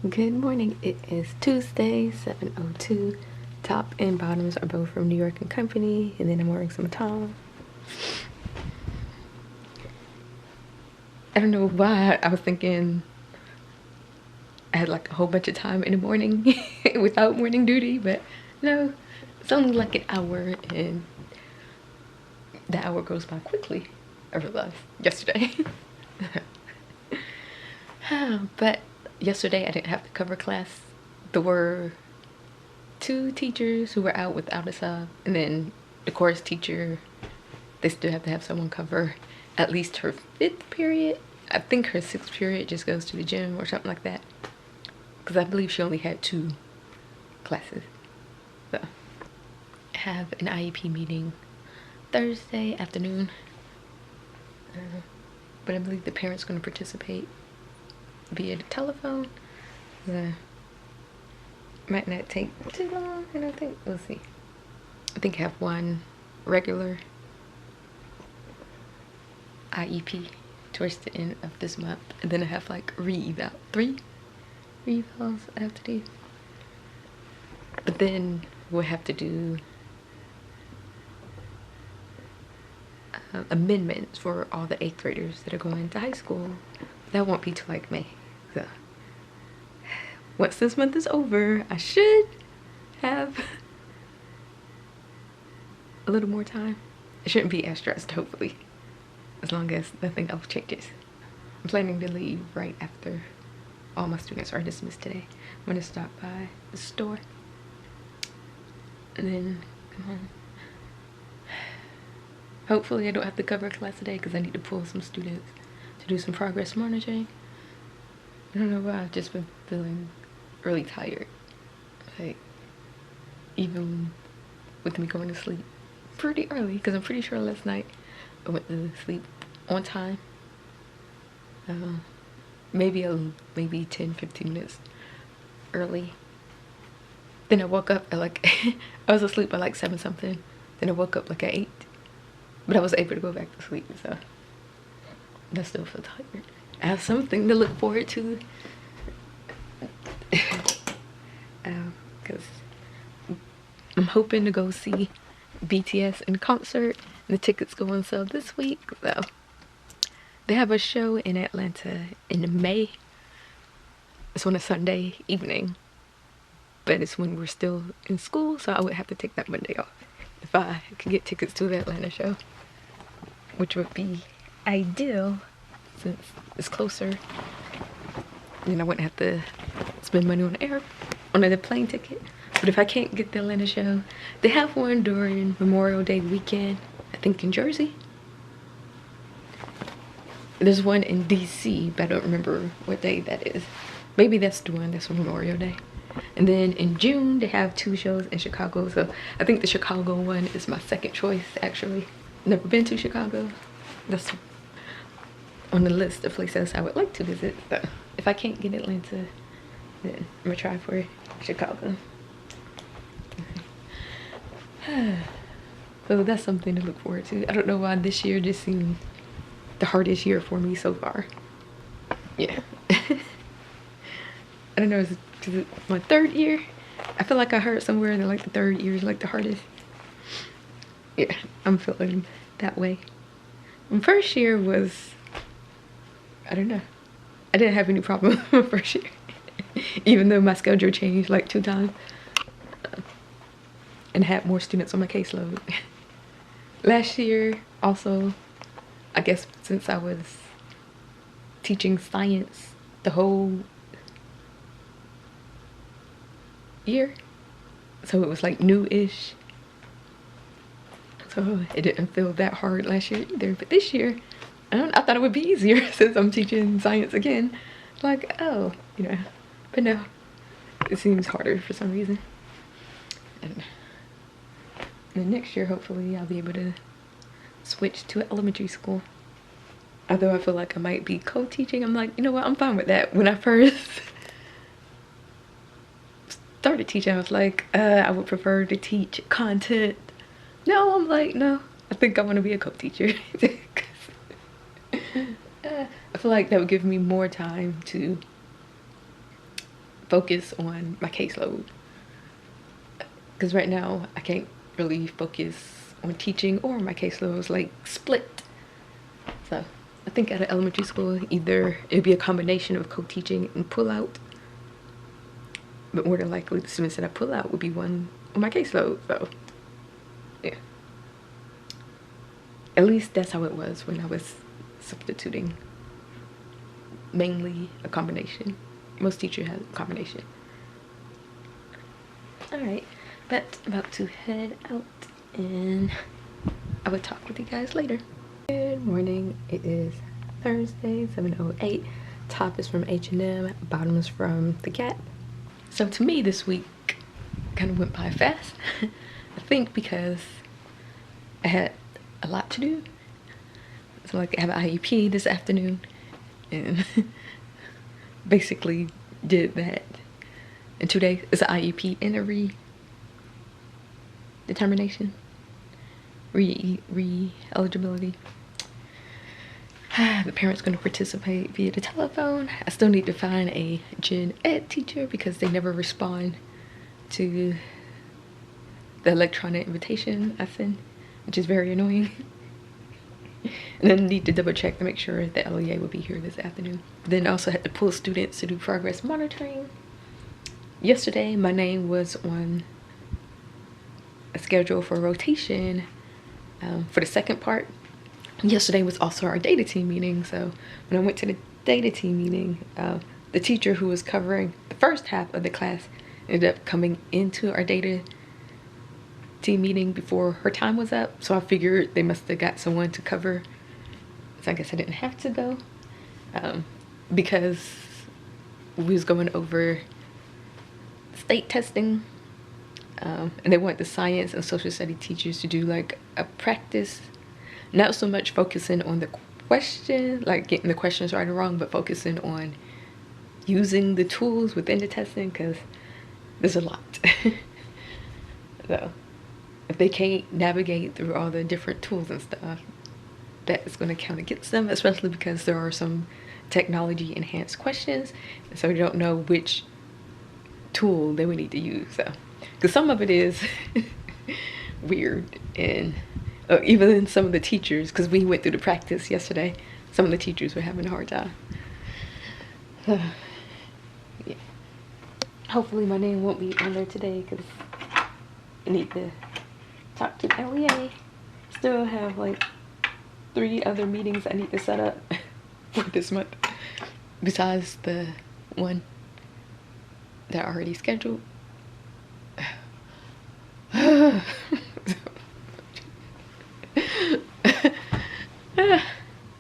Good morning. It is Tuesday, 7:02. Top and bottoms are both from New York and Company, and then I'm wearing some Tom. I don't know why I was thinking I had like a whole bunch of time in the morning without morning duty, but no, it's only like an hour, and the hour goes by quickly. I realized yesterday. But yesterday I didn't have to cover class. There were two teachers who were out without a sub, and then the chorus teacher, they still have to have someone cover at least her fifth period. I think her sixth period just goes to the gym or something like that, because I believe she only had two classes. So I have an IEP meeting Thursday afternoon, but I believe the parents going to participate via the telephone. Might not take too long, I don't think. We'll see. I think I have one regular IEP towards the end of this month, and then I have like three re-evals I have to do. But then we'll have to do amendments for all the 8th graders that are going to high school. That won't be till like May. So once this month is over, I should have a little more time. I shouldn't be as stressed, hopefully, as long as nothing else changes. I'm planning to leave right after all my students are dismissed today. I'm gonna stop by the store and then come home. Hopefully I don't have to cover class today, because I need to pull some students to do some progress monitoring. I don't know why, I've just been feeling really tired. Like, even with me going to sleep pretty early, because I'm pretty sure last night I went to sleep on time. Maybe 10-15 minutes early. Then I woke up at like I was asleep by like 7 something. Then I woke up like at 8, but I was able to go back to sleep, so I still feel tired. I have something to look forward to, because I'm hoping to go see BTS in concert, and the tickets go on sale this week. So they have a show in Atlanta in May. It's on a Sunday evening, but it's when we're still in school, so I would have to take that Monday off if I could get tickets to the Atlanta show, which would be ideal since it's closer. Then I wouldn't have to spend money on a plane ticket. But if I can't get the Atlanta show, they have one during Memorial Day weekend, I think in Jersey. There's one in DC, but I don't remember what day that is. Maybe that's the one that's for Memorial Day. And then in June, they have 2 shows in Chicago. So I think the Chicago one is my second choice, actually. Never been to Chicago. That's on the list of places I would like to visit. But if I can't get Atlanta, then I'm gonna try for Chicago. So that's something to look forward to. I don't know why this year just seemed the hardest year for me so far. Yeah. I don't know, is it because it's my 3rd year? I feel like I heard somewhere that like the 3rd year is like the hardest. Yeah, I'm feeling that way. My 1st year was, I don't know. I didn't have any problem with my 1st year. Even though my schedule changed like 2 times. And had more students on my caseload. Last year, also, I guess since I was teaching science the whole year, so it was like new-ish, so it didn't feel that hard last year either. But this year, I thought it would be easier since I'm teaching science again. Like, oh, but no, it seems harder for some reason. And then next year, hopefully, I'll be able to switch to elementary school. Although I feel like I might be co-teaching, I'm like, you know what, I'm fine with that. When I first started teaching, I was like, I would prefer to teach content. No, I'm like, no, I think I want to be a co-teacher. I feel like that would give me more time to focus on my caseload. Because right now I can't really focus on teaching or my caseload is like split. So I think at an elementary school, either it'd be a combination of co-teaching and pull out. But more than likely the students that I pull out would be one on my caseload. So yeah. At least that's how it was when I was substituting. Mainly a combination. Most teachers have a combination. Alright, but I'm about to head out and I will talk with you guys later. Good morning. It is Thursday, 7:08. Top is from H&M, bottom is from The Gap. So to me this week kind of went by fast. I think because I had a lot to do. So like I have an IEP this afternoon and basically did that in 2 days. It's an IEP and a redetermination, re-eligibility. The parent's going to participate via the telephone. I still need to find a gen ed teacher because they never respond to the electronic invitation I send, which is very annoying. And then need to double check to make sure the LEA will be here this afternoon. Then also had to pull students to do progress monitoring. Yesterday my name was on a schedule for rotation for the second part. Yesterday was also our data team meeting, so when I went to the data team meeting, the teacher who was covering the first half of the class ended up coming into our data team meeting before her time was up, so I figured they must have got someone to cover, so I guess I didn't have to go because we was going over state testing and they want the science and social study teachers to do like a practice, not so much focusing on the question, like getting the questions right or wrong, but focusing on using the tools within the testing, because there's a lot. So if they can't navigate through all the different tools and stuff, that is going to count against them, especially because there are some technology enhanced questions, and so we don't know which tool they would need to use. So because some of it is weird, and even in some of the teachers, because we went through the practice yesterday, some of the teachers were having a hard time. Yeah. Hopefully my name won't be on there today because I need to talk to LEA. Still have like 3 other meetings I need to set up for this month besides the one that I already scheduled.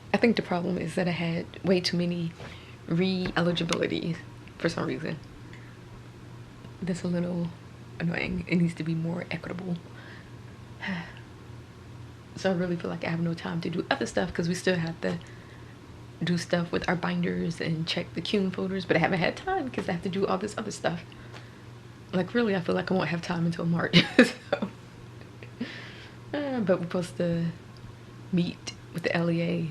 I think the problem is that I had way too many re-eligibilities for some reason. That's a little annoying. It needs to be more equitable. So I really feel like I have no time to do other stuff because we still have to do stuff with our binders and check the CUNE folders, but I haven't had time because I have to do all this other stuff. Like really, I feel like I won't have time until March. So, but we're supposed to meet with the LEA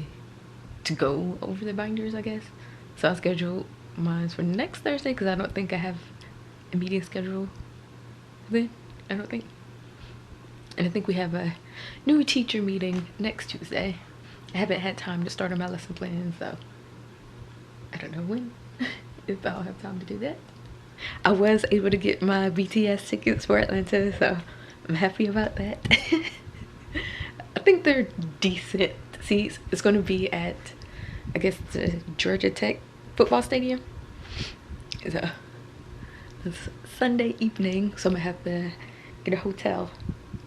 to go over the binders, I guess. So I scheduled mine for next Thursday because I don't think I have a meeting scheduled then. I don't think. And I think we have a new teacher meeting next Tuesday. I haven't had time to start on my lesson plan, so I don't know when, if I'll have time to do that. I was able to get my BTS tickets for Atlanta, so I'm happy about that. I think they're decent seats. It's going to be at, I guess, the Georgia Tech football stadium. So it's Sunday evening, so I'm gonna have to get a hotel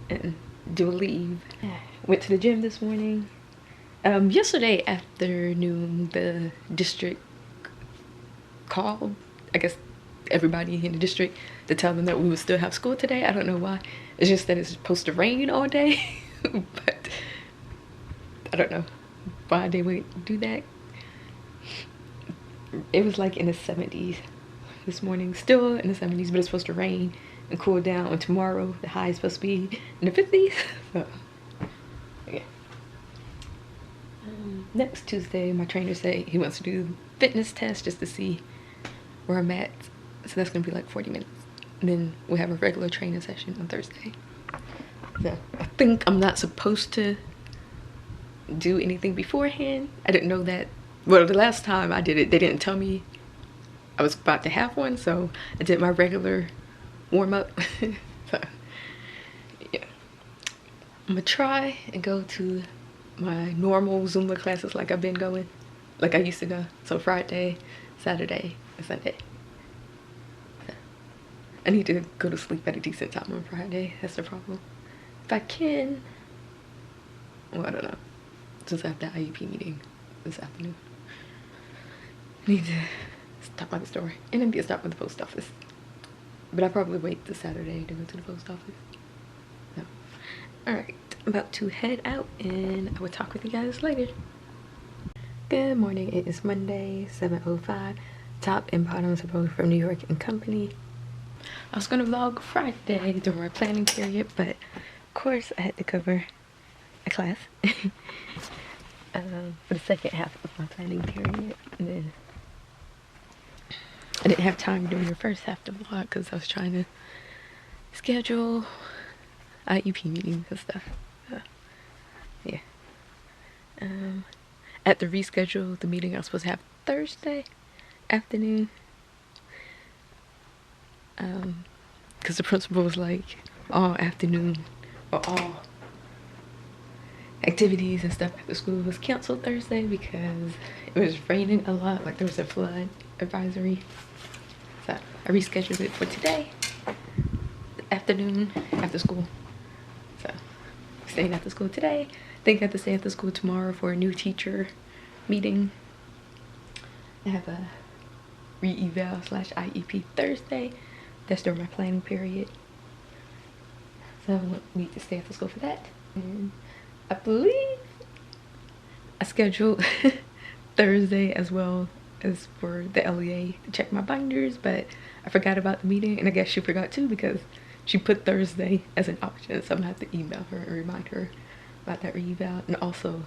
and do a leave. Went to the gym this morning. Yesterday afternoon, the district called, I guess, everybody in the district to tell them that we would still have school today. I don't know why. It's just that it's supposed to rain all day. But I don't know why they would do that. It was like in the 70s this morning, still in the 70s, but it's supposed to rain and cool down. And tomorrow the high is supposed to be in the 50s. So yeah. Next Tuesday my trainer said he wants to do fitness test just to see where I'm at. So that's gonna be like 40 minutes. And then we have a regular training session on Thursday. So I think I'm not supposed to do anything beforehand. I didn't know that. Well, the last time I did it, they didn't tell me I was about to have one, so I did my regular warm-up. So yeah, I'm gonna try and go to my normal Zumba classes like I've been going, like I used to go. So Friday, Saturday, and Sunday. So I need to go to sleep at a decent time on Friday. That's the problem. If I can, well, I don't know, since I have the IEP meeting this afternoon. I need to stop by the store, and then be a stop at the post office. But I'll probably wait till Saturday to go to the post office. So, alright, I'm about to head out, and I will talk with you guys later. Good morning, it is Monday, 7:05. Top and bottoms are both from New York and Company. I was gonna vlog Friday during my planning period, but of course I had to cover a class for the second half of my planning period, and then I didn't have time during the first half to vlog because I was trying to schedule IEP meetings and stuff. Yeah. I had to reschedule the meeting I was supposed to have Thursday afternoon. Because the principal was like, all afternoon or all activities and stuff at the school was canceled Thursday because it was raining a lot, like there was a flood advisory. So I rescheduled it for today afternoon after school. So staying after school today. Think I have to stay after school tomorrow for a new teacher meeting. I have a re-eval / IEP Thursday. That's during my planning period. So I need to stay after school for that. And I believe I scheduled Thursday as well as for the LEA to check my binders, but I forgot about the meeting, and I guess she forgot too because she put Thursday as an option, so I'm gonna have to email her and remind her about that re-eval. And also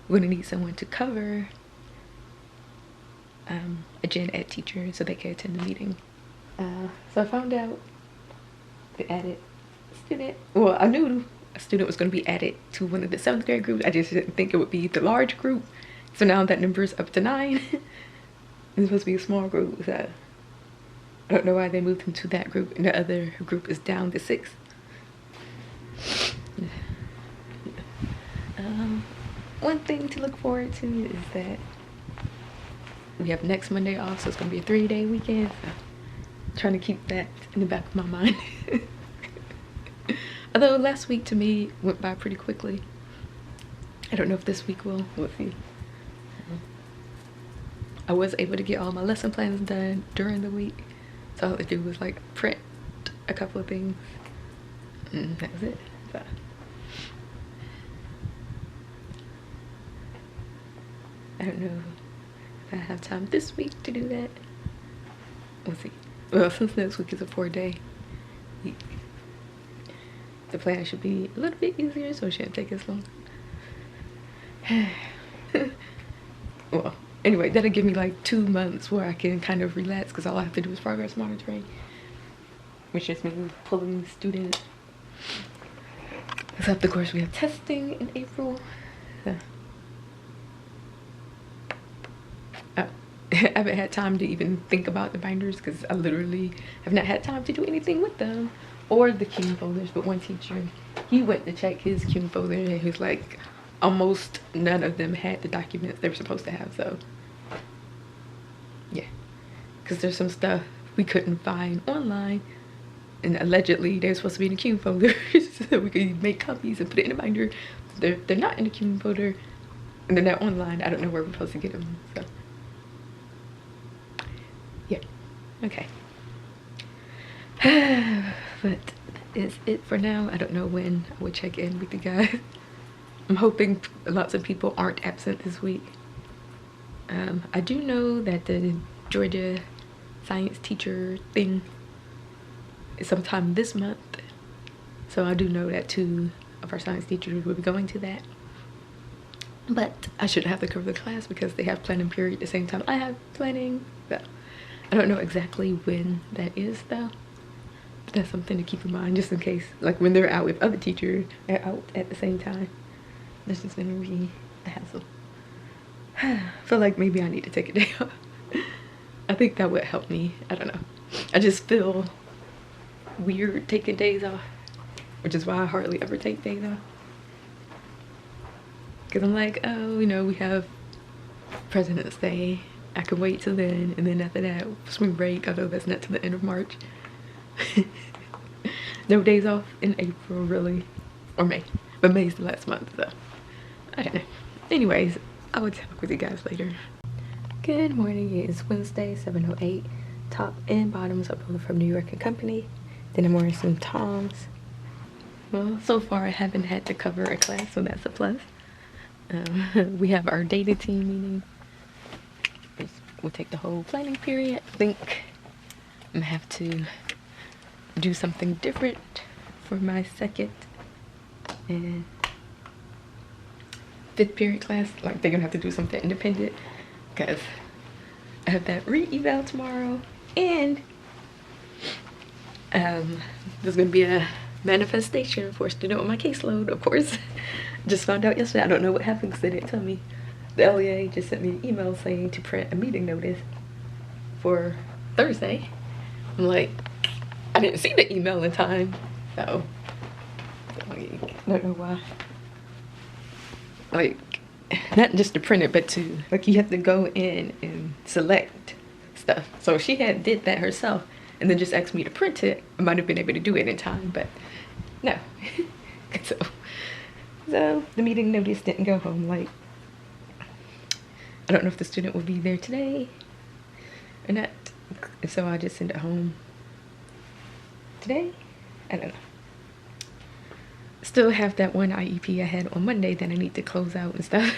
we're gonna need someone to cover a gen ed teacher so they can attend the meeting. So I found out the added student, well, I knew a student was going to be added to one of the 7th grade groups. I just didn't think it would be the large group. So now that number is up to 9. It's supposed to be a small group. So I don't know why they moved him to that group, and the other group is down to 6. One thing to look forward to is that we have next Monday off, so it's going to be a 3-day weekend. So I'm trying to keep that in the back of my mind. Although last week to me went by pretty quickly. I don't know if this week will. We'll see. I was able to get all my lesson plans done during the week. So all I had to do was like print a couple of things. And that was it. So I don't know if I have time this week to do that. We'll see. Well, since next week is a 4-day week, the plan should be a little bit easier, so it shouldn't take as long. Well, anyway, that'll give me like 2 months where I can kind of relax because all I have to do is progress monitoring, which just means pulling students. Except of course we have testing in April. So I haven't had time to even think about the binders because I literally have not had time to do anything with them or the CUNY folders. But one teacher, he went to check his CUNY folder and he was like, almost none of them had the documents they were supposed to have. So yeah, because there's some stuff we couldn't find online, and allegedly they're supposed to be in the CUNY folder so we could make copies and put it in a binder. They're not in the CUNY folder, and they're not online. I don't know where we're supposed to get them. So yeah, okay. But is it for now. I don't know when I would check in with you guys. I'm hoping lots of people aren't absent this week. I do know that the Georgia science teacher thing is sometime this month, so I do know that 2 of our science teachers will be going to that. But I shouldn't have to cover the class because they have planning period at the same time I have planning. So I don't know exactly when that is though, but that's something to keep in mind just in case, like when they're out with other teachers, they're out at the same time. This is gonna be a hassle. I feel like maybe I need to take a day off. I think that would help me. I don't know. I just feel weird taking days off, which is why I hardly ever take days off. Because I'm like, oh, you know, we have President's Day. I can wait till then, and then after that, spring break, although that's not till the end of March. No days off in April, really. Or May. But May's the last month, so I don't know. Anyways, I will talk with you guys later. Good morning. It is Wednesday, 7:08. Top and bottoms are both from New York and Company. Then I'm wearing some Toms. Well, so far I haven't had to cover a class, so that's a plus. We have our data team meeting. We'll take the whole planning period. I think I'm gonna have to do something different for my second and fifth period class. Like they're gonna have to do something independent because I have that re-eval tomorrow, and there's gonna be a manifestation for a student on my caseload, of course. Just found out yesterday. I don't know what happened because they didn't tell me. The LEA just sent me an email saying to print a meeting notice for Thursday. I'm like, I didn't see the email in time, so I don't know why. Like, not just to print it, but to, like, you have to go in and select stuff. So she did that herself and then just asked me to print it. I might have been able to do it in time, but no. So the meeting notice didn't go home. Like, I don't know if the student will be there today or not. So I just send it home today. I don't know. Still have that one IEP I had on Monday that I need to close out and stuff.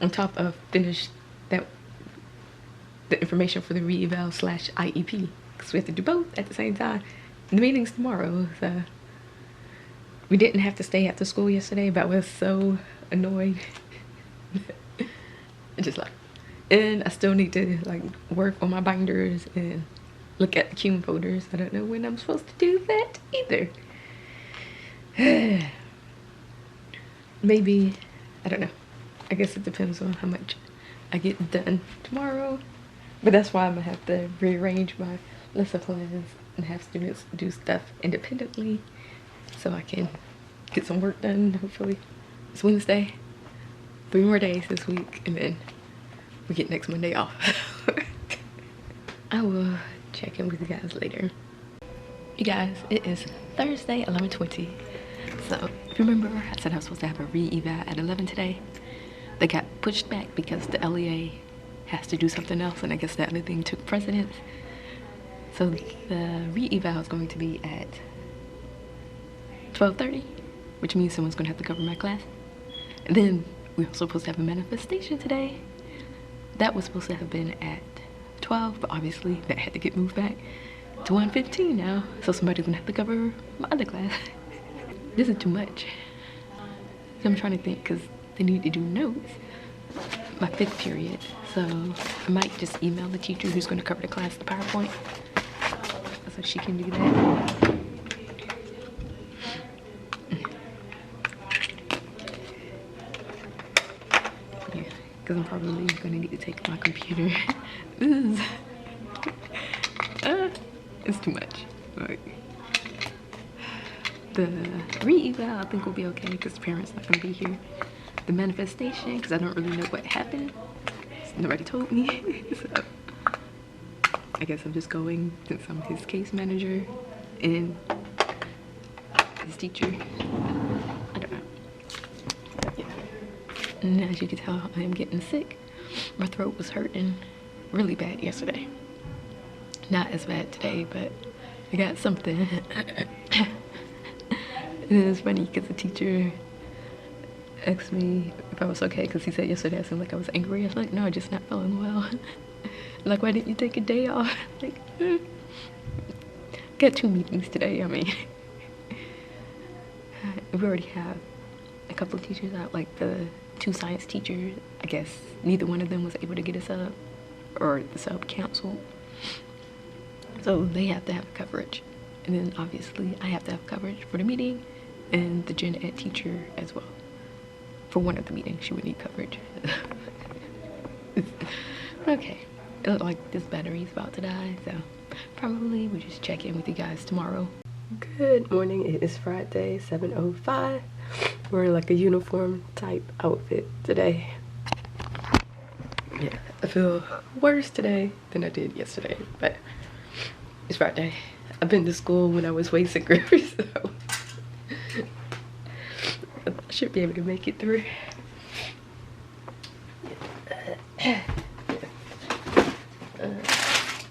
On top of finish the information for the re-eval / IEP, because we have to do both at the same time. And the meeting's tomorrow, so we didn't have to stay after school yesterday, but I was so annoyed. And I still need to like work on my binders and look at the CUNE folders. I don't know when I'm supposed to do that either. Maybe, I don't know. I guess it depends on how much I get done tomorrow. But that's why I'm gonna have to rearrange my lesson plans and have students do stuff independently so I can get some work done. Hopefully it's Wednesday. 3 more days this week, and then we get next Monday off. I will check in with you guys later. You guys, it is Thursday, 11:20. So if you remember, I said I was supposed to have a re-eval at 11 today. They got pushed back because the LEA has to do something else, and I guess that other thing took precedence. So the re-eval is going to be at 12:30, which means someone's gonna have to cover my class. And then we're also supposed to have a manifestation today. That was supposed to have been at 12, but obviously that had to get moved back to 1:15 now. So somebody's gonna have to cover my other class. This is too much. So I'm trying to think, because they need to do notes, my 5th period. So I might just email the teacher who's gonna cover the class the PowerPoint so she can do that. Because I'm probably gonna need to take my computer. It's too much. Like, the re-eval I think will be okay because the parents not gonna be here. The manifestation, because I don't really know what happened. Nobody told me. So I guess I'm just going since I'm his case manager and his teacher. I don't know. Yeah. And as you can tell, I am getting sick. My throat was hurting really bad yesterday. Not as bad today, but I got something. And it's funny because the teacher asked me if I was okay, because he said yesterday I seemed like I was angry. I was like, no, I'm just not feeling well. Like, why didn't you take a day off? Like, got 2 meetings today. I mean, we already have a couple of teachers out, like the two science teachers, I guess neither one of them was able to get a sub, or the sub canceled. So they have to have coverage. And then obviously I have to have coverage for the meeting and the gen ed teacher as well. For one of the meetings, she would need coverage. Okay, it looked like this battery's about to die, so probably we just check in with you guys tomorrow. Good morning, it is Friday, 7:05. We're in like a uniform type outfit today. Yeah, I feel worse today than I did yesterday, but it's Friday. I've been to school when I was way sicker, so I should be able to make it through.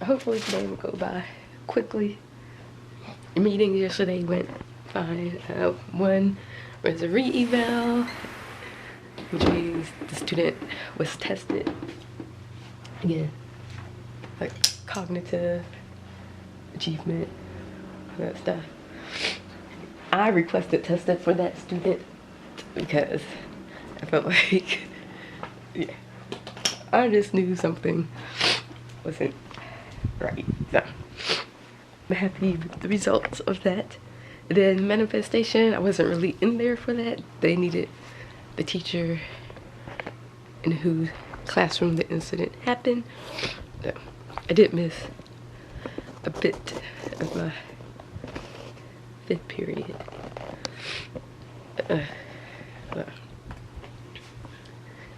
Hopefully today will go by quickly. The meeting yesterday went fine. One was a re-eval, which means the student was tested again, like cognitive achievement, all that stuff. I requested tested for that student because I felt like, yeah, I just knew something wasn't right. So I'm happy with the results of that. Then manifestation, I wasn't really in there for that. They needed the teacher in whose classroom the incident happened. So I did miss a bit of my 5th period.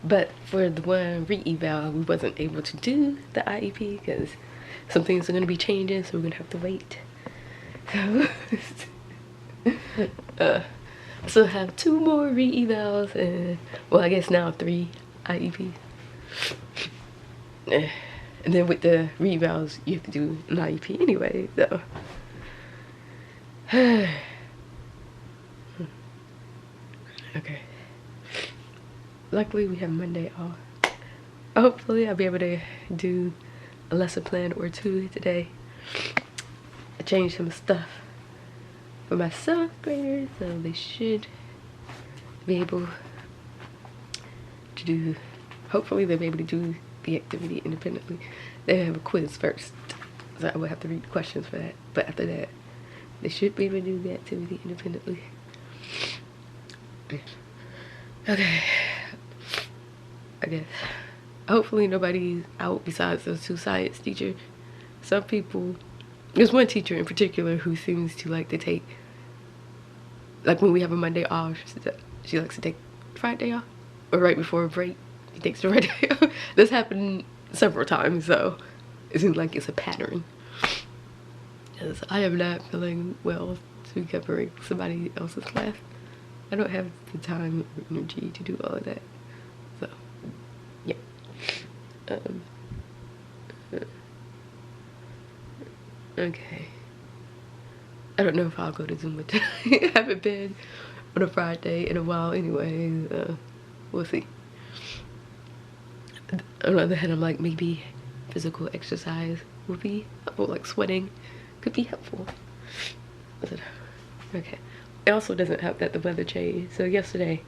But for the one re-eval, we wasn't able to do the IEP because some things are going to be changing, so we're going to have to wait. So, I still have 2 more re-evals and, well, I guess now 3 IEPs. And then with the re-evals, you have to do an IEP anyway, so. Okay. Luckily, we have Monday off. Hopefully, I'll be able to do a lesson plan or 2 today. I changed some stuff for my 7th graders, so they should be able to do, hopefully they'll be able to do the activity independently. They have a quiz first, so I will have to read the questions for that. But after that, they should be able to do the activity independently. Okay, I guess. Hopefully nobody's out besides those 2 science teachers. Some people, there's one teacher in particular who seems to like to take, like when we have a Monday off, she likes to take Friday off, or right before a break, she takes the Friday off. This happened several times, so it seems like it's a pattern. Because I am not feeling well to be covering somebody else's class. I don't have the time or energy to do all of that, so yeah. Okay. I don't know if I'll go to Zumba today. I haven't been on a Friday in a while anyway. We'll see. On the other hand, I'm like, maybe physical exercise would be helpful, like sweating could be helpful. Okay. It also doesn't help that the weather changed. So yesterday,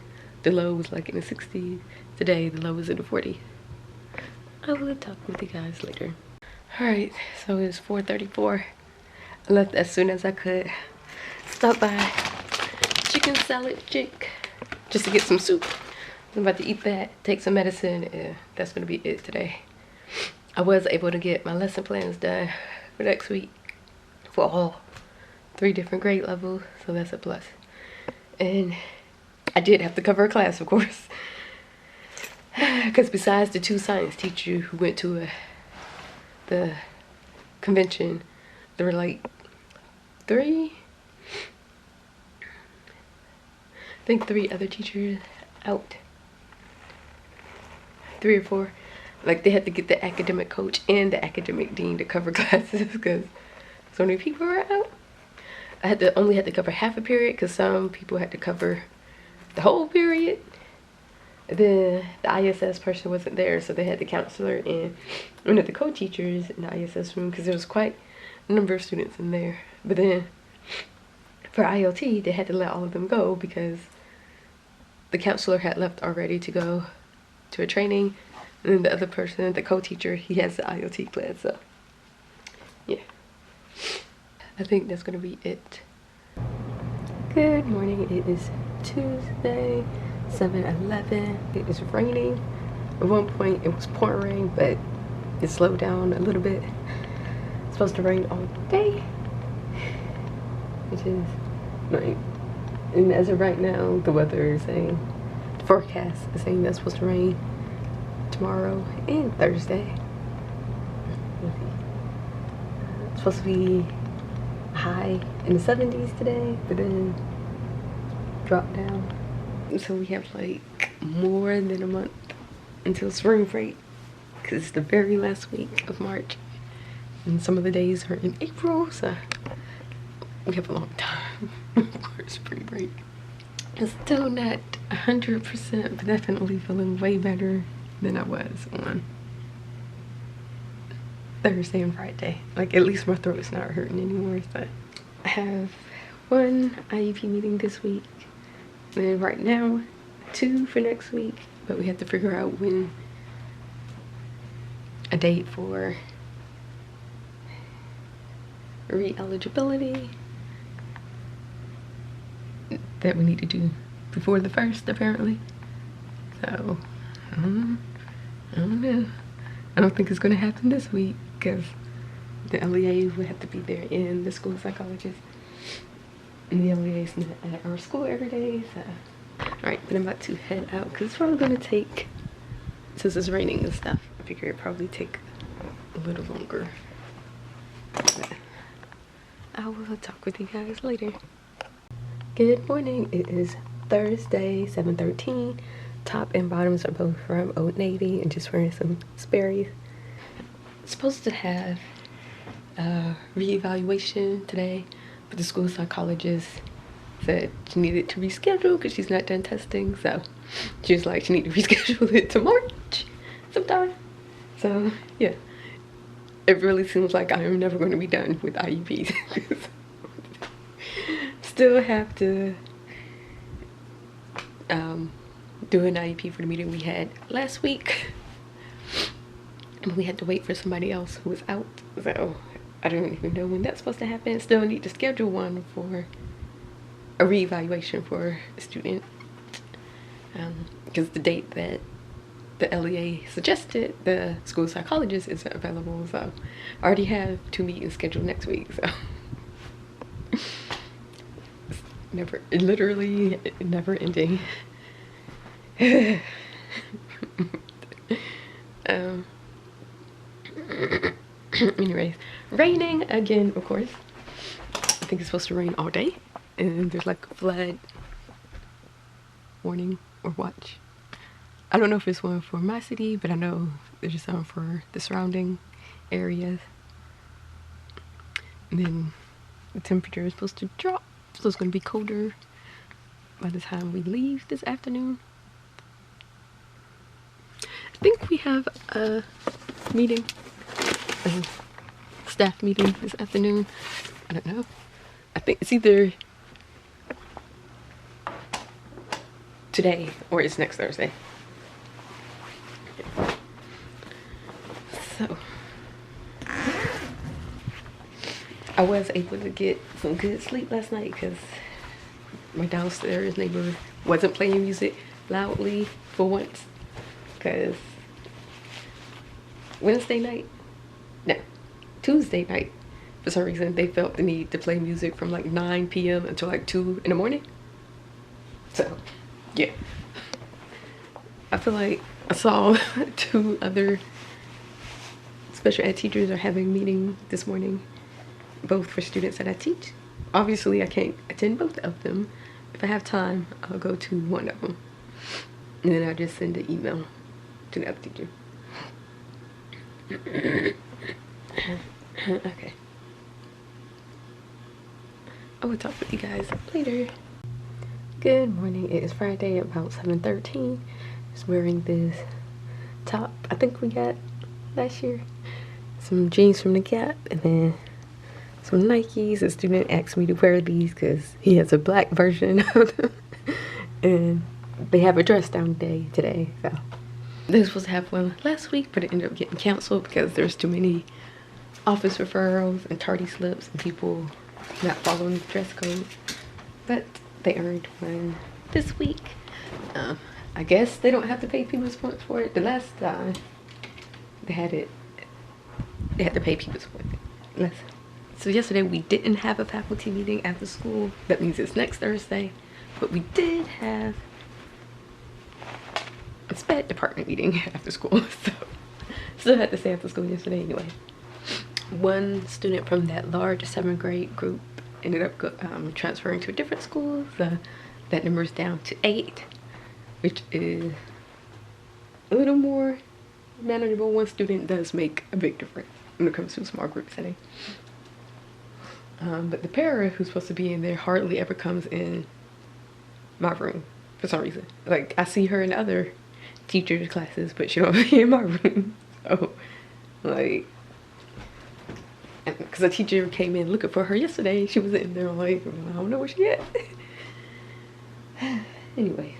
the low was like in the 60s. Today, the low was in the 40s. I will talk with you guys later. Alright, so it's 4:34. I left as soon as I could. Stop by Chicken Salad Chick just to get some soup. I'm about to eat that, take some medicine, and that's gonna be it today. I was able to get my lesson plans done for next week for all 3 different grade levels, so that's a plus. And I did have to cover a class, of course, because besides the 2 science teachers who went to the convention, there were like 3, I think 3 other teachers out, 3 or 4. Like they had to get the academic coach and the academic dean to cover classes because so many people were out. I only had to cover half a period because some people had to cover the whole period. Then the ISS person wasn't there, so they had the counselor and one of the co-teachers in the ISS room because there was quite a number of students in there. But then for ILT, they had to let all of them go because the counselor had left already to go to a training, and then the other person, the co-teacher, he has the IoT class. So yeah, I think that's gonna be it. Good morning. It is Tuesday, 7:11. It is raining. At one point it was pouring rain, but it slowed down a little bit. It's supposed to rain all day, which is nice. And as of right now, the weather is saying, the forecast is saying that's supposed to rain tomorrow and Thursday. It's supposed to be high in the 70s today, but then drop down. So we have like more than a month until spring break, because it's the very last week of March, and some of the days are in April, so we have a long time for spring break. It's still not 100%, but definitely feeling way better than I was on Thursday and Friday. Like, at least my throat's not hurting anymore. So I have one IEP meeting this week, and then right now 2 for next week, but we have to figure out when a date for re-eligibility that we need to do before the 1st, apparently. So I don't know. I don't think it's going to happen this week, because the LEA would have to be there and the school psychologist, and the LEA is not at our school every day. So alright, but I'm about to head out because it's probably going to take, since it's raining and stuff, I figure it'd probably take a little longer. But I will talk with you guys later. Good morning. It is Thursday, 7:13. Top and bottoms are both from Old Navy, and just wearing some Sperry's. Supposed to have a reevaluation today, but the school psychologist said she needed to reschedule because she's not done testing. So she was like, she need to reschedule it to March sometime. So yeah, it really seems like I am never going to be done with IEPs. Still have to do an IEP for the meeting we had last week, but we had to wait for somebody else who was out, so I don't even know when that's supposed to happen. Still need to schedule one for a reevaluation for a student, because the date that the LEA suggested, the school psychologist isn't available. So I already have 2 meetings scheduled next week, so it's literally never ending. Anyways, raining again, of course. I think it's supposed to rain all day, and there's like a flood warning or watch. I don't know if it's one for my city, but I know there's some for the surrounding areas. And then the temperature is supposed to drop, so it's going to be colder by the time we leave this afternoon. I think we have a meeting, a staff meeting this afternoon. I don't know. I think it's either today or it's next Thursday. So I was able to get some good sleep last night because my downstairs neighbor wasn't playing music loudly for once, because Tuesday night, for some reason they felt the need to play music from like 9 p.m. until like 2 in the morning. So yeah, I feel like I saw 2 other special ed teachers are having a meeting this morning, both for students that I teach. Obviously I can't attend both of them. If I have time, I'll go to one of them, and then I'll just send an email to the other teacher. Okay, I will talk with you guys later. Good morning. It is Friday, about 7:13. Just wearing this top I think we got last year, some jeans from the Gap, and then some Nikes. A student asked me to wear these because he has a black version of them, and they have a dress down day today, so. They were supposed to have one last week, but it ended up getting canceled because there's too many office referrals and tardy slips and people not following the dress code. But they earned one this week. I guess they don't have to pay people's points for it. The last time they had to pay people's points. So yesterday we didn't have a faculty meeting after school. That means it's next Thursday. But we did have a SPED department meeting after school. So still had to stay after school yesterday anyway. One student from that large 7th grade group ended up transferring to a different school. So that number's down to 8, which is a little more manageable. One student does make a big difference when it comes to a small group setting. But the para who's supposed to be in there hardly ever comes in my room for some reason. Like, I see her in other teachers' classes, but she don't be in my room. So, like, because a teacher came in looking for her yesterday, she was in there. I'm like, I don't know where she at. Anyway,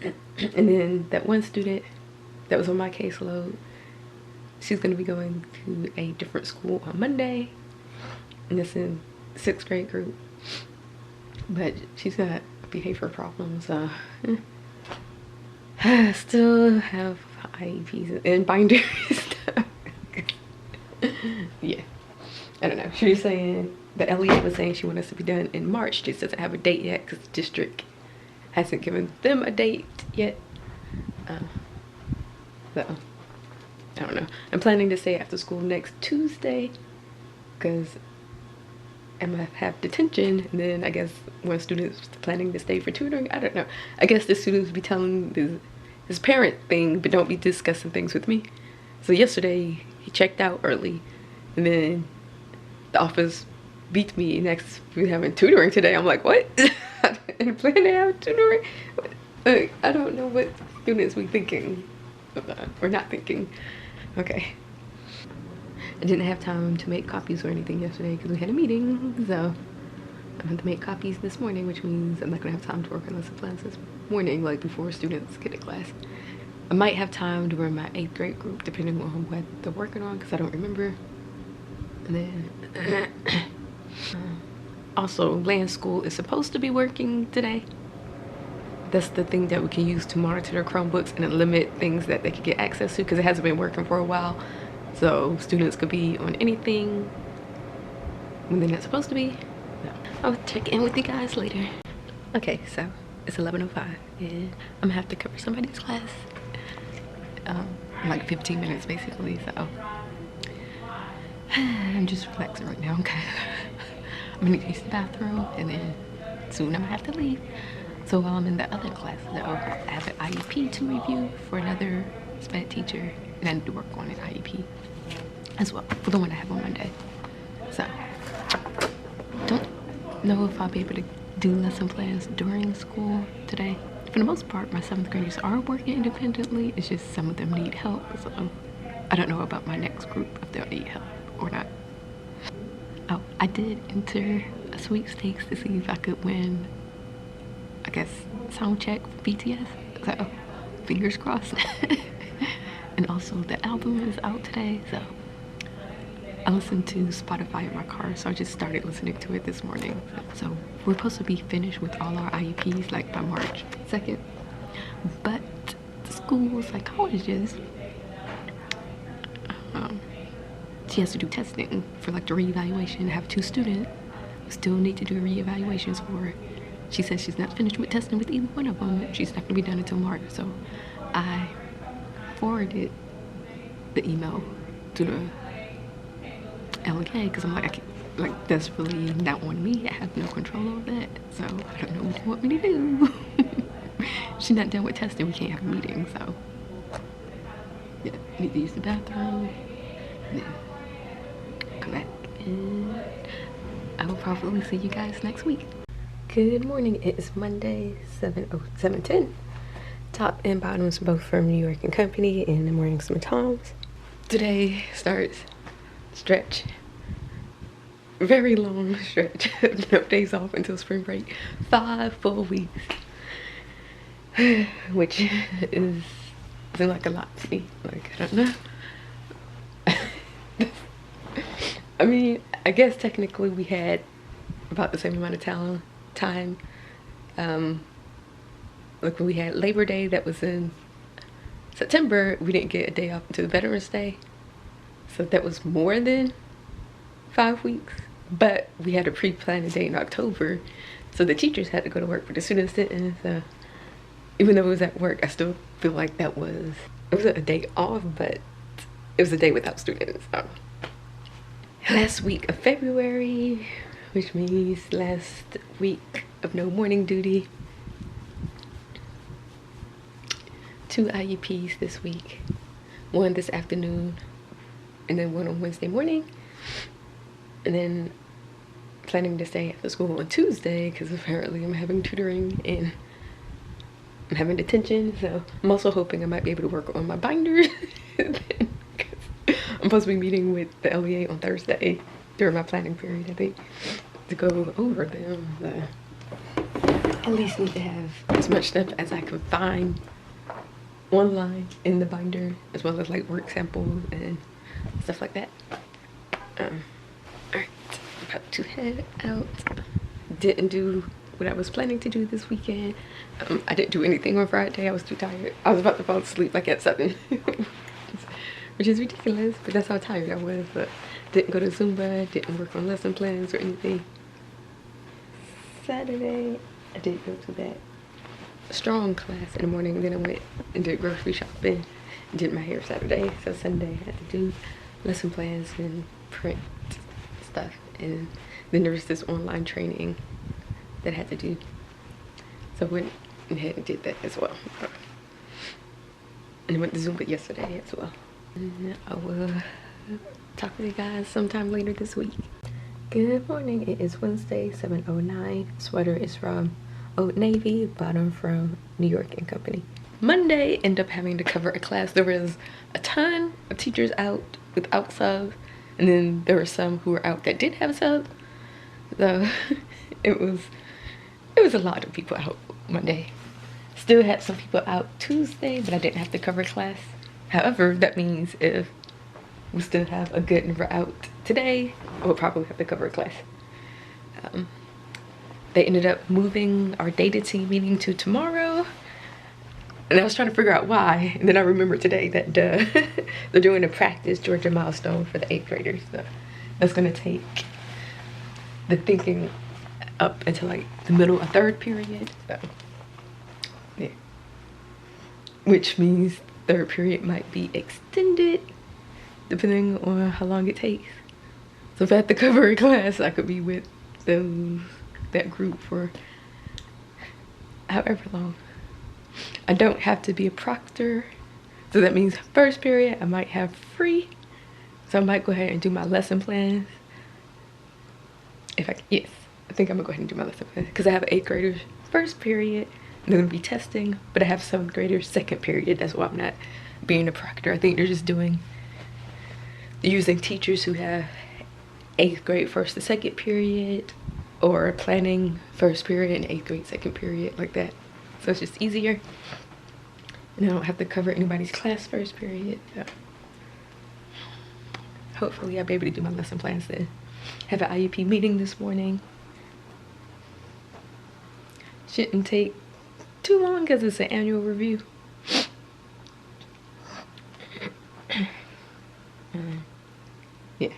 and then that one student that was on my caseload, she's going to be going to a different school on Monday, and it's in 6th grade group, but she's got behavior problems. I still have IEPs and binders. Yeah, I don't know. She was saying that Elliot was saying she wants us to be done in March, just doesn't have a date yet because the district hasn't given them a date yet. So I don't know. I'm planning to stay after school next Tuesday because I'm gonna have detention, and then I guess one student's planning to stay for tutoring. I don't know. I guess the students be telling his parent thing, but don't be discussing things with me. So yesterday he checked out early, and then the office beat me. Next we're having tutoring today. I'm like, what? I didn't plan to have tutoring. I don't know what students we thinking about or not thinking. Okay. I didn't have time to make copies or anything yesterday because we had a meeting, so I had to make copies this morning, which means I'm not gonna have time to work on lesson plans this morning, like before students get to class. I might have time during my 8th grade group, depending on what they're working on, because I don't remember. And then also, land school is supposed to be working today. That's the thing that we can use to monitor their Chromebooks and limit things that they could get access to, because it hasn't been working for a while. So students could be on anything when they're not supposed to be. No. I'll check in with you guys later. Okay, so it's 11:05 and I'm gonna have to cover somebody's class. Like 15 minutes basically, so I'm just relaxing right now, okay? I'm gonna use the bathroom and then soon I'm gonna have to leave. So while I'm in the other class, though, I have an IEP to review for another SPED teacher, and I need to work on an IEP as well for the one I have on Monday. So don't know if I'll be able to do lesson plans during school today. For the most part, my 7th graders are working independently. It's just some of them need help, so I don't know about my next group if they'll need help or not. Oh, I did enter a sweepstakes to see if I could win, I guess, sound check for BTS. So fingers crossed. And also the album is out today, so I listened to Spotify in my car, so I just started listening to it this morning. So we're supposed to be finished with all our IEPs like by March 2nd, but the school psychologist, she has to do testing for like the reevaluation. I have 2 students who still need to do reevaluations for. She says she's not finished with testing with either one of them. She's not gonna be done until March. So I forwarded the email to the LK because I'm like, I can't, that's really not on me. I have no control over that. So I don't know what you want me to do. She's not done with testing. We can't have a meeting. So yeah, need to use the bathroom. And then come back and I will probably see you guys next week. Good morning. It is Monday, 7:10. Top and bottoms both from New York and Company in the morning sometimes. Today starts stretch. Very long stretch. No days off until spring break. 5 full weeks. which is seems like a lot to me. Like, I don't know. I mean, I guess technically we had about the same amount of time. Like when we had Labor Day, that was in September, we didn't get a day off until Veterans Day. So that was more than 5 weeks. But we had a pre-planned day in October. So the teachers had to go to work, but the students didn't. So even though it was at work, I still feel like it wasn't a day off, but it was a day without students. So last week of February, which means last week of no morning duty. 2 IUPs this week. One this afternoon, and then one on Wednesday morning. And then planning to stay after school on Tuesday because apparently I'm having tutoring and I'm having detention. So I'm also hoping I might be able to work on my binders. I'm supposed to be meeting with the LEA on Thursday during my planning period, I think, to go over them. So at least need to have as much stuff as I can find online in the binder, as well as like work samples and stuff like that. Alright, about to head out. Didn't do what I was planning to do this weekend. I didn't do anything on Friday. I was too tired. I was about to fall asleep like at 7. Which is ridiculous, but that's how tired I was. But didn't go to Zumba, didn't work on lesson plans or anything. Saturday, I did go to that strong class in the morning, and then I went and did grocery shopping and did my hair Saturday. So Sunday I had to do lesson plans and print stuff, and then there was this online training that I had to do, so I went ahead and did that as well. And I went to Zumba yesterday as well. And I will talk to you guys sometime later this week. Good morning. It is Wednesday, 7:09. Sweater is from Old Navy, bottom from New York & Company. Monday, ended up having to cover a class. There was a ton of teachers out without subs, and then there were some who were out that did have subs. So it was a lot of people out Monday. Still had some people out Tuesday, but I didn't have to cover class. However, that means if we still have a good number out today, I would probably have to cover a class. They ended up moving our data team meeting to tomorrow, and I was trying to figure out why, and then I remembered today that they're doing a practice Georgia milestone for the 8th graders. So that's gonna take the thinking up until like the middle of 3rd period. So yeah, which means 3rd period might be extended depending on how long it takes. So if I have to cover a class, I could be with that group for however long. I don't have to be a proctor, so that means 1st period I might have free, so I might go ahead and do my lesson plans. Yes, I think I'm gonna go ahead and do my lesson plans because I have 8th graders 1st period and they're gonna be testing, but I have 7th graders 2nd period. That's why I'm not being a proctor. I think they're just using teachers who have 8th grade 1st to 2nd period, or planning 1st period and 8th grade 2nd period, like that. So it's just easier, and I don't have to cover anybody's class 1st period. So hopefully I'll be able to do my lesson plans then. Have an IUP meeting this morning. Shouldn't take too long because it's an annual review. Yeah,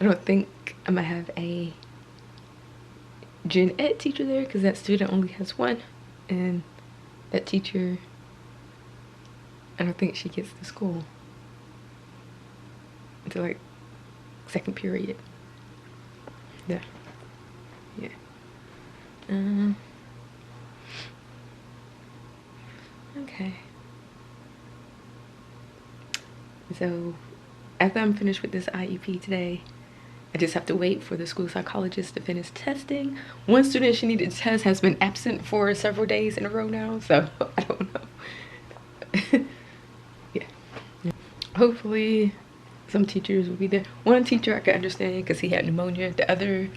I don't think I might have a gen ed teacher there because that student only has 1, and that teacher, I don't think she gets to school until like 2nd period. Yeah. Okay, so after I'm finished with this IEP today, I just have to wait for the school psychologist to finish testing. One student she needed to test has been absent for several days in a row now, so I don't know. Yeah. Hopefully some teachers will be there. One teacher I can understand because he had pneumonia. The other,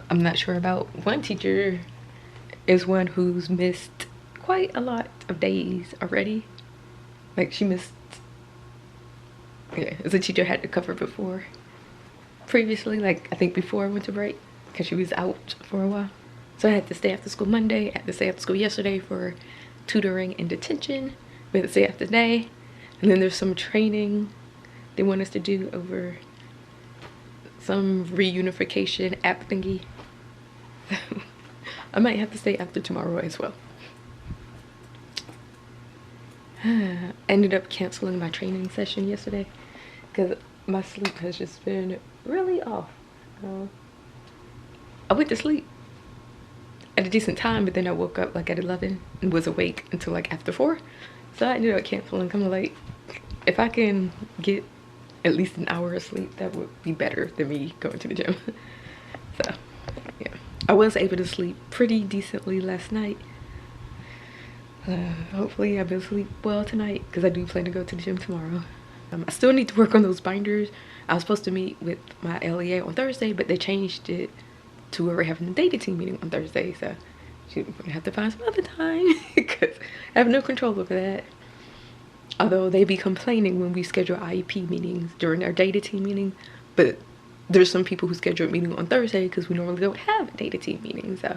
I'm not sure about. One teacher is one who's missed quite a lot of days already. Like she missed, yeah, as a teacher had to cover before. Previously, like I think before winter break, because she was out for a while. So I had to stay after school Monday, I had to stay after school yesterday for tutoring and detention. We had to stay after today. And then there's some training they want us to do over some reunification app thingy. I might have to stay after tomorrow as well. I ended up canceling my training session yesterday because my sleep has just been really off. I went to sleep at a decent time, but then I woke up like at 11 and was awake until like after 4. So I ended up canceling. I'm like, if I can get at least an hour of sleep, that would be better than me going to the gym. So yeah, I was able to sleep pretty decently last night. Hopefully I'll be able to sleep well tonight because I do plan to go to the gym tomorrow. I still need to work on those binders. I was supposed to meet with my LEA on Thursday, but they changed it to where we're having a data team meeting on Thursday. So she's gonna have to find some other time because I have no control over that. Although they be complaining when we schedule IEP meetings during our data team meeting, but there's some people who schedule a meeting on Thursday because we normally don't have a data team meeting. So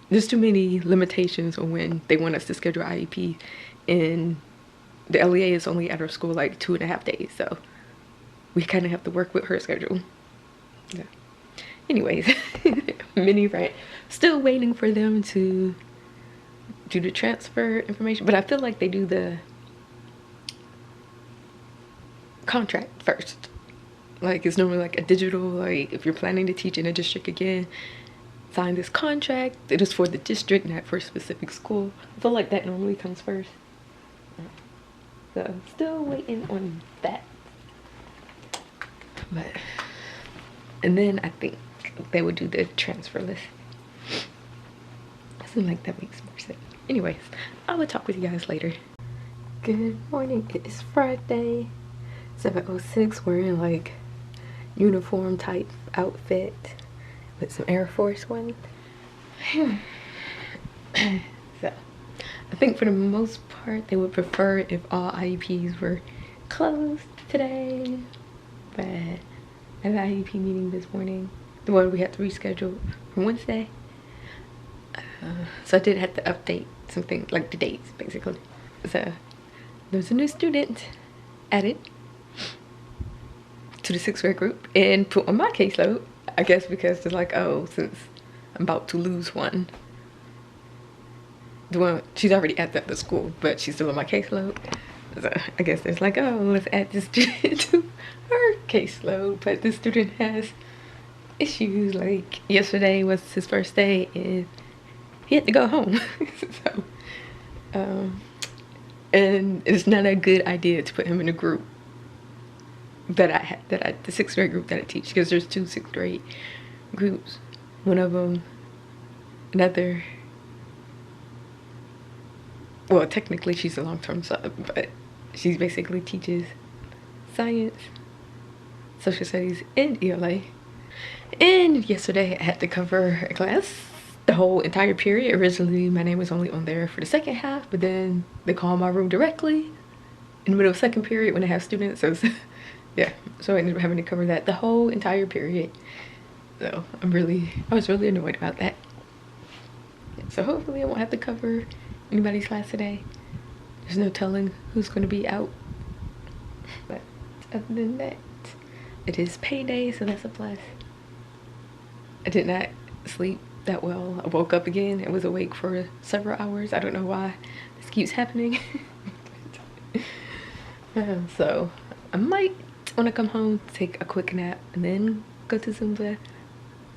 there's too many limitations on when they want us to schedule IEP, and the LEA is only at our school like 2.5 days, so we kind of have to work with her schedule. Yeah. Anyways, mini rant. Still waiting for them to do the transfer information, but I feel like they do the contract first. Like it's normally like a digital, like if you're planning to teach in a district again, sign this contract. It is for the district, not for a specific school. I feel like that normally comes first. So still waiting on that. But and then I think they would do the transfer list. I feel like that makes more sense. Anyways, I will talk with you guys later. Good morning. It is Friday, 7:06. We're in like uniform type outfit with some Air Force One. So I think for the most part they would prefer if all IEPs were closed today, but I had an IEP meeting this morning, the one we had to reschedule for Wednesday. So I did have to update something like the dates basically. So there's a new student added to the 6th grade group and put on my caseload, I guess because they're like, oh, since I'm about to lose one, the one she's already at the school, but she's still on my caseload. So I guess there's like, oh, let's add this student to her caseload. But this student has issues. Like yesterday was his first day and he had to go home. So and it's not a good idea to put him in a group that I had, the 6th grade group that I teach, because there's 2 6th grade groups. One of them, another, well, technically she's a long-term sub, but she basically teaches science, social studies, and ELA. And yesterday I had to cover a class the whole entire period. Originally my name was only on there for the second half, but then they called my room directly in the middle of second period when they have students. So yeah, so I ended up having to cover that the whole entire period. So I was really annoyed about that. So hopefully I won't have to cover anybody's class today. There's no telling who's going to be out. But other than that, it is payday, so that's a plus. I did not sleep that well. I woke up again and was awake for several hours. I don't know why this keeps happening. So I might want to come home, take a quick nap, and then go to Zumba.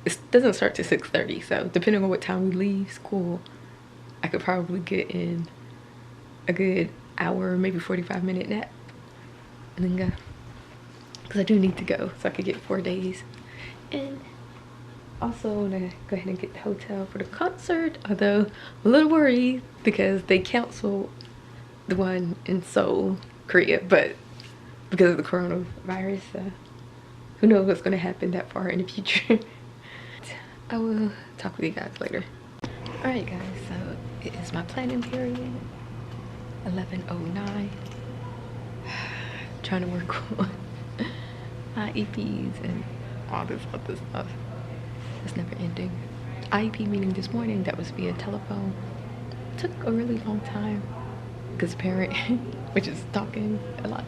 It doesn't start till 6:30, so depending on what time we leave school, I could probably get in a good hour, maybe 45-minute nap, and then go. Because I do need to go, so I could get 4 days. And also want to go ahead and get the hotel for the concert, although I'm a little worried because they canceled the one in Seoul, Korea, but because of the coronavirus, who knows what's going to happen that far in the future. I will talk with you guys later. Alright guys, so it is my planning period, 11:09. Trying to work on IEPs and all this other stuff. It's never ending. IEP meeting this morning, that was via telephone. Took a really long time because parent, which is talking a lot.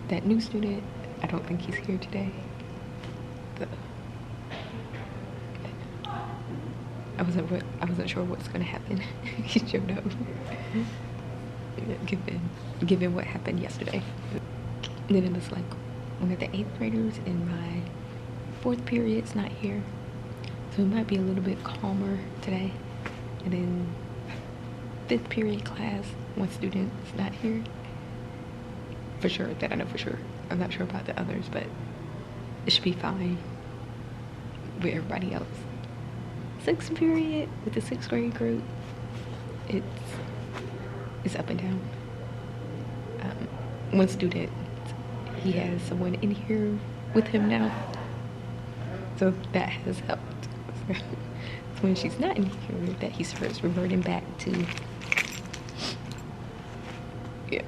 That new student, I don't think he's here today. I wasn't sure what's gonna happen. He showed up. Given what happened yesterday. And then it was like one of the 8th graders in my 4th period's not here. So it might be a little bit calmer today. And then 5th period class, one student's not here. For sure, that I know for sure. I'm not sure about the others, but it should be fine with everybody else. 6th period with the 6th grade group, it's up and down. One student, he has someone in here with him now, so that has helped. So when she's not in here, that he starts reverting back to, yeah.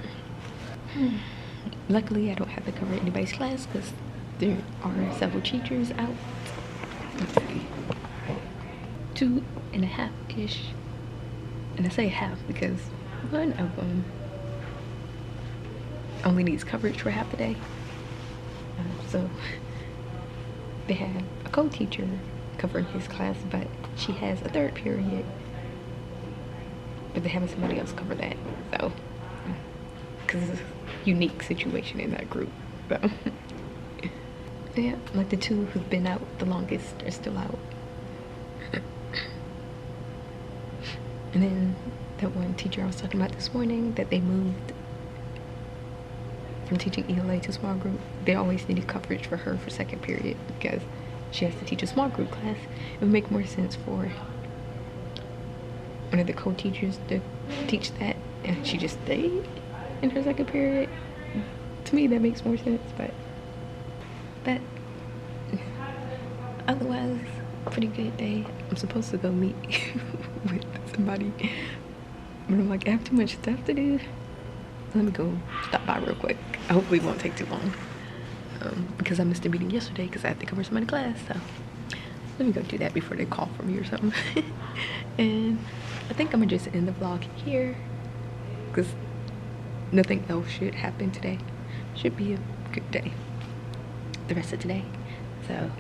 Luckily, I don't have to cover anybody's class because there are several teachers out. Let's see. 2.5-ish, and I say half because one of them only needs coverage for half a day. So they have a co-teacher covering his class, but she has a 3rd period, but they're having somebody else cover that. So, because it's a unique situation in that group. So yeah, like the 2 who've been out the longest are still out. And then that one teacher I was talking about this morning, that they moved from teaching ELA to small group, they always needed coverage for her for 2nd period because she has to teach a small group class. It would make more sense for one of the co-teachers to teach that, and she just stayed in her 2nd period. To me, that makes more sense, but otherwise, pretty good day. I'm supposed to go meet with somebody, but I'm like, I have too much stuff to do. Let me go stop by real quick. Hopefully it won't take too long, because I missed the meeting yesterday because I have to cover somebody's class. So let me go do that before they call for me or something. And I think I'm gonna just end the vlog here because nothing else should happen today. Should be a good day the rest of today. So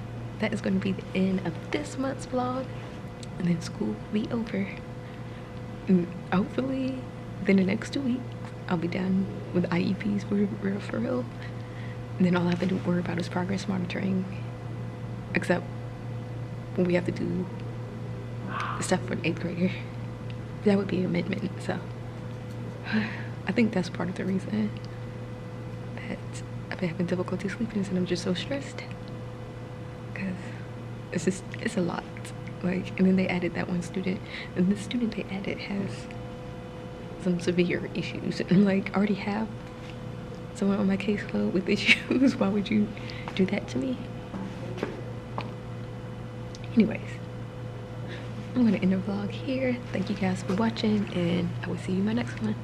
that is going to be the end of this month's vlog, and then school will be over, and hopefully within the next 2 weeks I'll be done with IEPs for real. And then all I have to worry about is progress monitoring, except when we have to do stuff for an 8th grader. That would be an amendment. So I think that's part of the reason that I've been having difficulty sleeping, and I'm just so stressed because it's a lot. Like, and then they added that one student, and the student they added has some severe issues, and I'm like, I already have someone on my caseload with issues. Why would you do that to me? Anyways, I'm gonna end the vlog here. Thank you guys for watching, and I will see you in my next one.